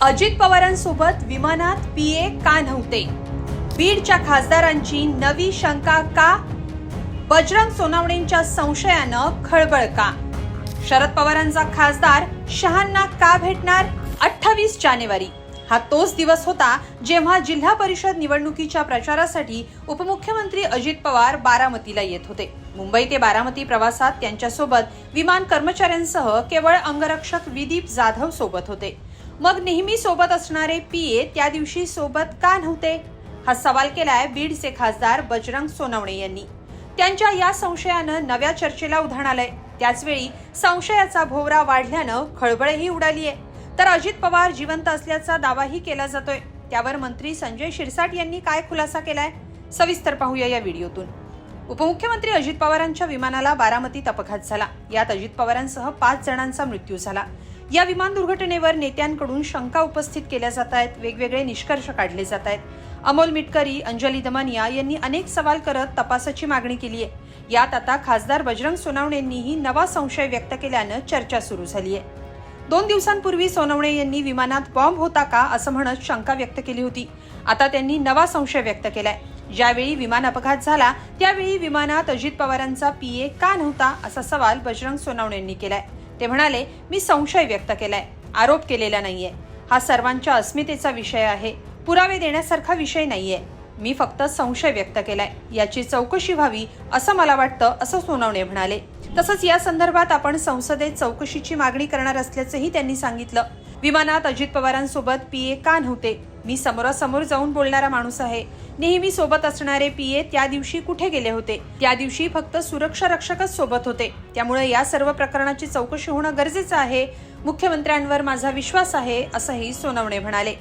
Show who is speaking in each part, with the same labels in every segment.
Speaker 1: अजित पवारांसोबत विमानात पीए का नव्हते? बीडच्या खासदारांची नवी शंका का? बजरंग सोनवणेंच्या संशयानं खळबळ का? शरद पवारांचा खासदार शहांना का भेटणार? 28 जानेवारी हा तोच दिवस होता जेव्हा जिल्हा परिषद निवडणुकीच्या प्रचारासाठी उपमुख्यमंत्री अजित पवार बारामतीला येत होते. मुंबई ते बारामती प्रवासात त्यांच्यासोबत विमान कर्मचाऱ्यांसह केवळ अंगरक्षक विदीप जाधव सोबत होते. मग नेहमी सोबत असणारे पीए त्या दिवशी सोबत का नव्हते? हा सवाल केलाय बीडचे खासदार बजरंग सोनवणे यांनी. त्यांच्या या संशयानं नव्या चर्चेला उधाण आलंय. त्याचवेळी संशयाचा भोवरा वाढल्यानं खळबळही उडालीये. तर अजित पवार जिवंत असल्याचा दावाही केला जातोय. त्यावर मंत्री संजय शिरसाट यांनी काय खुलासा केलाय सविस्तर पाहूया या व्हिडिओतून. उपमुख्यमंत्री अजित पवारांच्या विमानाला बारामतीत अपघात झाला. यात अजित पवारांसह 5 जणांचा मृत्यू झाला. या विमान दुर्घटनेवर नेत्यांकडून शंका उपस्थित केल्या जात आहेत. वेगवेगळे निष्कर्ष काढले जात आहेत. अमोल मिटकरी, अंजली दमनिया यांनी अनेक सवाल करत तपासाची मागणी केली आहे. यात आता खासदार बजरंग सोनवणेंनीही नवा संशय व्यक्त केल्यानं चर्चा सुरू झाली आहे. 2 दिवसांपूर्वी सोनवणे यांनी विमानात बॉम्ब होता का असं म्हणत शंका व्यक्त केली होती. आता त्यांनी नवा संशय व्यक्त केलाय. ज्यावेळी विमान अपघात झाला त्यावेळी विमानात अजित पवारांचा पीए का नव्हता असा सवाल बजरंग सोनवणेंनी केलाय. ते म्हणाले, मी संशय व्यक्त केलाय, आरोप केलेला नाहीये. हा सर्वांच्या अस्मितेचा विषय आहे, पुरावे देण्यासारखा विषय नाहीये. मी फक्त संशय व्यक्त केलाय, याची चौकशी व्हावी असं मला वाटतं असं सोनवणे म्हणाले. तसंच या संदर्भात आपण संसदेत चौकशीची मागणी करणार असल्याचंही त्यांनी सांगितलं. विमानात अजित पवारांसोबत पीए का नव्हते? मी समोरासमोर जाऊन बोलणारा माणूस आहे. नेहमी सोबत असणारे पीए त्या दिवशी कुठे गेले होते? त्या दिवशी फक्त सुरक्षा रक्षकच सोबत होते. त्यामुळे या सर्व प्रकरणाची चौकशी होणं गरजेचं आहे. मुख्यमंत्र्यांवर माझा विश्वास आहे असंही सोनवणे म्हणाले.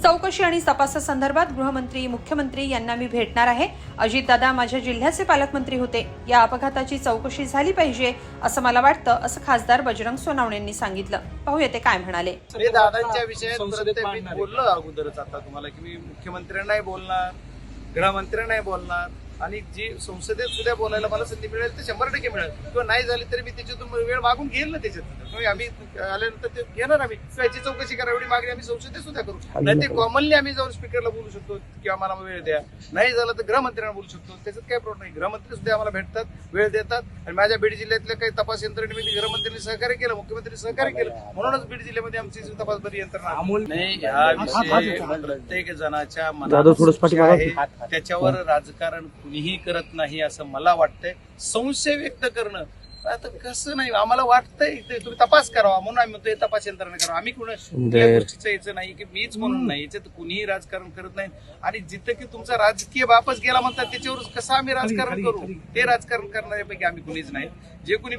Speaker 1: चौकशी आणि तपासासंदर्भात गृहमंत्री, मुख्यमंत्री यांना मी भेटणार आहे. अजितदादा माझ्या जिल्ह्याचे पालकमंत्री होते. या अपघाताची चौकशी झाली पाहिजे असं मला वाटतं असं खासदार बजरंग सोनवणेंनी सांगितलं. पाहूया ते काय म्हणाले.
Speaker 2: दादांच्या विषयात मी बोललो अगोदरच आता तुम्हाला की मी मुख्यमंत्र्यांनाही बोलणार, गृहमंत्र्यांनाही बोलणार आणि जी संसदेत सुद्धा बोलायला मला संधी मिळेल ते 100% मिळेल. किंवा नाही झाली तरी मी त्याच्यातून वेळ मागून घेईल ना. त्याच्यात आम्ही आल्यानंतर ते घेणार. आम्ही याची चौकशी करा एवढी मागणी आम्ही संसदेत सुद्धा करू. नाही ते कॉमनली आम्ही जाऊन स्पीकरला बोलू शकतो किंवा मला वेळ द्या. नाही झालं तर गृहमंत्र्यांना बोलू शकतो. त्याच्यात काही प्रॉब्लेम नाही. गृहमंत्री सुद्धा आम्हाला भेटतात, वेळ देतात. आणि माझ्या बीड जिल्ह्यातल्या काही तपास यंत्रणेमध्ये गृहमंत्र्यांनी सहकार्य केलं, मुख्यमंत्री सहकार्य केलं. म्हणूनच बीड जिल्ह्यामध्ये आमची तपासदारी यंत्रणा नाही. हा विषय प्रत्येक जणाच्या मनात आहे. त्याच्यावर राजकारण कुणीही करत नाही असं मला वाटतंय. संशय व्यक्त करणं आता कसं नाही, आम्हाला वाटतंय तुम्ही तपास करावा म्हणून आम्ही म्हणतो तपास यंत्रणा करावा. आम्ही कुठल्या गोष्टीचं यायचं नाही की मीच म्हणून नाही, याच्यात कुणीही राजकारण करत नाही. आणि जिथं की तुमचा राजकीय बापच गेला म्हणतात त्याच्यावर कसं आम्ही राजकारण करू? ते राजकारण करणाऱ्यापैकी आम्ही कुणीच नाही. जे कुणी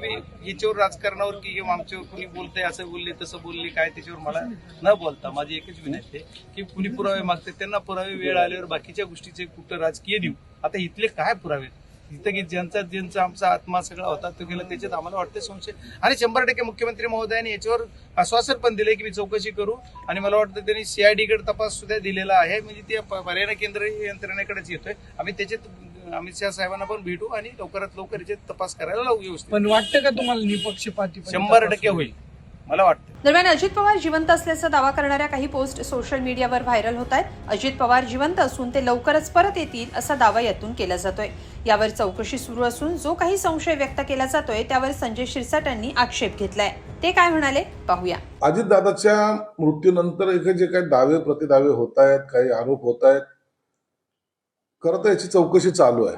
Speaker 2: याच्यावर राजकारणावर किंवा आमच्यावर कुणी बोलतंय, असं बोलले तसं बोलले काय, त्याच्यावर मला न बोलता माझी एकच विनंती आहे की कुणी पुरावे मागते त्यांना पुरावे वेळ आल्यावर बाकीच्या गोष्टीचे कुठं राजकीय देऊ. आता इथले काय पुरावे? तिथं की ज्यांचा आमचा आत्मा सगळा होता तो गेला. त्याच्यात आम्हाला वाटतं संशय. आणि 100% मुख्यमंत्री महोदयांनी याच्यावर आश्वासन पण दिले की मी चौकशी करू. आणि मला वाटतं त्यांनी सीआयडीकडे तपास सुद्धा दिलेला आहे. म्हणजे ते पर्याय केंद्र यंत्रणेकडेच येतोय. आम्ही त्याच्यात अमित शहा साहेबांना पण भेटू आणि लवकरात लवकर याच्यात तपास करायला लावू व्यवस्थित.
Speaker 3: पण वाटतं का तुम्हाला निपक्षपाती?
Speaker 2: 100% होईल मला वाटतं.
Speaker 1: दरम्यान अजित पवार जिवंत असल्याचा दावा करणाऱ्या काही पोस्ट सोशल मीडियावर व्हायरल होत आहेत. अजित पवार जिवंत असून ते लवकरच परत येतील असा दावा यातून केला जातोय. यावर चौकशी सुरू असून जो काही संशय व्यक्त केला जातोय त्यावर संजय शिरसाट यांनी आक्षेप घेतलाय. ते काय म्हणाले पाहूया.
Speaker 4: अजितदादाच्या मृत्यूनंतर इथे जे काही दावे प्रतिदावे होत आहेत, काही आरोप होत आहेत, खरं तर याची चौकशी चालू आहे.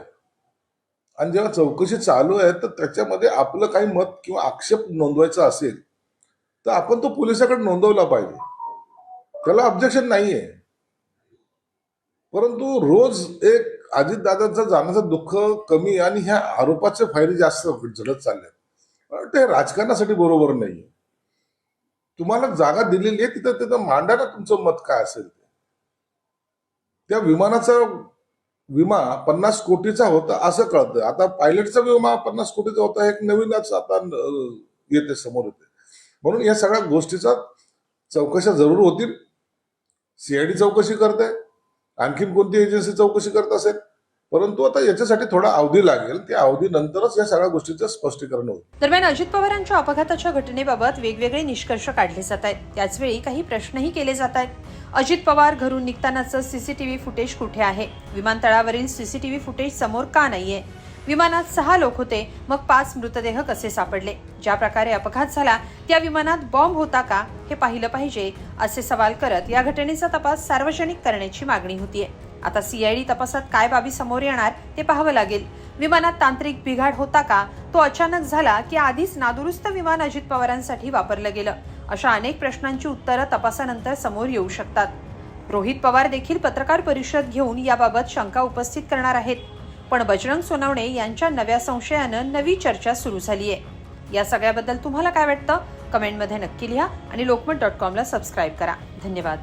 Speaker 4: आणि जेव्हा चौकशी चालू आहे तर त्याच्यामध्ये आपलं काही मत किंवा आक्षेप नोंदवायचा असेल तर आपण तो पोलिसाकडे नोंदवला पाहिजे. त्याला ऑब्जेक्शन नाहीये. परंतु रोज एक अजितदादांचं जाण्याचं दुःख कमी आणि ह्या आरोपाचे फायदे जास्त झडत चालले. ते राजकारणासाठी बरोबर नाहीये. तुम्हाला जागा दिलेली आहे तिथं तिथं मांडा ना तुमचं मत काय असेल ते. त्या विमानाचा विमा 50 कोटीचा होता असं कळतं. आता पायलटचा विमा 50 कोटीचा होता, एक नवीनच आता येते समोर येते. म्हणून या सगळ्या गोष्टीचा चौकशा जरूर होतील. सीआयडी चौकशी करते, आणखीन कोणती एजन्सी चौकशी करत असेल परंतु आता याच्यासाठी थोडा अवधी लागेल. त्या अवधीनंतरच या सगळ्या गोष्टीचं स्पष्टीकरण होईल.
Speaker 1: दरम्यान अजित पवारांच्या अपघाताच्या घटनेबाबत वेगवेगळे निष्कर्ष काढले जात आहेत. त्याचवेळी काही प्रश्नही केले जात आहेत. अजित पवार घरून निघतानाचं सीसीटीव्ही फुटेज कुठे आहे? विमानतळावरील सीसीटीव्ही फुटेज समोर का नाहीये? विमानात 6 लोक होते, मग 5 मृतदेह कसे सापडले? ज्या प्रकारे अपघात झाला त्या विमानात बॉम्ब होता का हे पाहिलं पाहिजे, असे सवाल करत या घटनेचा तपास सार्वजनिक करण्याची मागणी होतीये. आता सीआयडी तपासात काय बाबी समोर येणार ते पाहावं लागेल. विमानात तांत्रिक बिघाड होता का? तो अचानक झाला की आधीच नादुरुस्त विमान अजित पवारांसाठी वापरलं गेलं? अशा अनेक प्रश्नांची उत्तरं तपासानंतर समोर येऊ शकतात. रोहित पवार देखील पत्रकार परिषद घेऊन याबाबत शंका उपस्थित करणार आहेत. पण बजरंग सोनवणे यांच्या नव्या संशयानं नवी चर्चा सुरू झाली आहे. या सगळ्याबद्दल तुम्हाला काय वाटतं? कमेंटमध्ये नक्की लिहा आणि lokmat.com ला सबस्क्राईब करा. धन्यवाद.